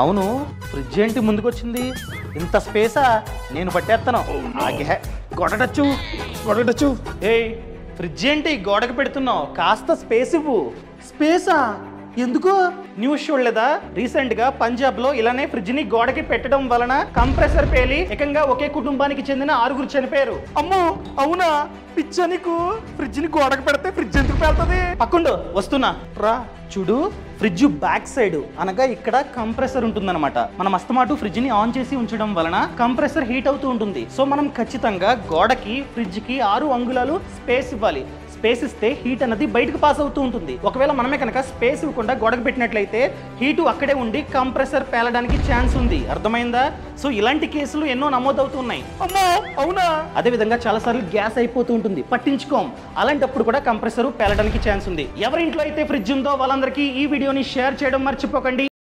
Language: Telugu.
అవును, ఫ్రిడ్జ్ ఏంటి ముందుకొచ్చింది? ఇంత స్పేసా? నేను పట్టేస్తాను. ఆగే గొడగటచ్చు. ఏయ్, ఫ్రిడ్జ్ ఏంటి గోడకు పెడుతున్నావు? కాస్త స్పేస్ ఇవ్వు. స్పేసా? ఎందుకు? న్యూస్ చూడలేదా? రీసెంట్ గా పంజాబ్ లో ఇలానే ఫ్రిడ్జ్ ని గోడకి పెట్టడం వలన కంప్రెసర్ పేలి ఏకంగా ఒకే కుటుంబానికి చెందిన 6 చనిపోయారు. అమ్మో, అవునా? పిచ్చా నీకు? ఫ్రిడ్జ్ ని గోడకు పెడితే ఫ్రిడ్జ్ ఎందుకు పెళ్తుంది? పక్కుండు, వస్తున్నా రా. చూడు, ఫ్రిడ్జ్ బ్యాక్ సైడ్ అనగా ఇక్కడ కంప్రెసర్ ఉంటుందన్నమాట. మనం అస్తమాటు ఫ్రిడ్జ్ ని ఆన్ చేసి ఉంచడం వలన కంప్రెసర్ హీట్ అవుతూ ఉంటుంది. సో మనం ఖచ్చితంగా గోడకి ఫ్రిడ్జ్ కి 6 అంగుళాలు స్పేస్ ఇవ్వాలి. స్పేస్ ఇస్తే హీట్ అనేది బయటకు పాస్ అవుతూ ఉంటుంది. ఒకవేళ మనమే కనుక స్పేస్ ఇవ్వకుండా గోడకు పెట్టినట్లయితే హీటు అక్కడే ఉండి కంప్రెసర్ పేలడానికి ఛాన్స్ ఉంది. అర్థమైందా? సో ఇలాంటి కేసులు ఎన్నో నమోదవుతున్నాయి. అమ్మో, అవునా? అదే విధంగా చాలాసార్లు గ్యాస్ అయిపోతూ ఉంటుంది, పట్టించుకోం. అలాంటప్పుడు కూడా కంప్రెసర్ పేలడానికి ఛాన్స్ ఉంది. ఎవరింట్లో అయితే ఫ్రిడ్జ్ ఉందో వాళ్ళందరికీ ఈ వీడియోని షేర్ చేయడం మర్చిపోకండి.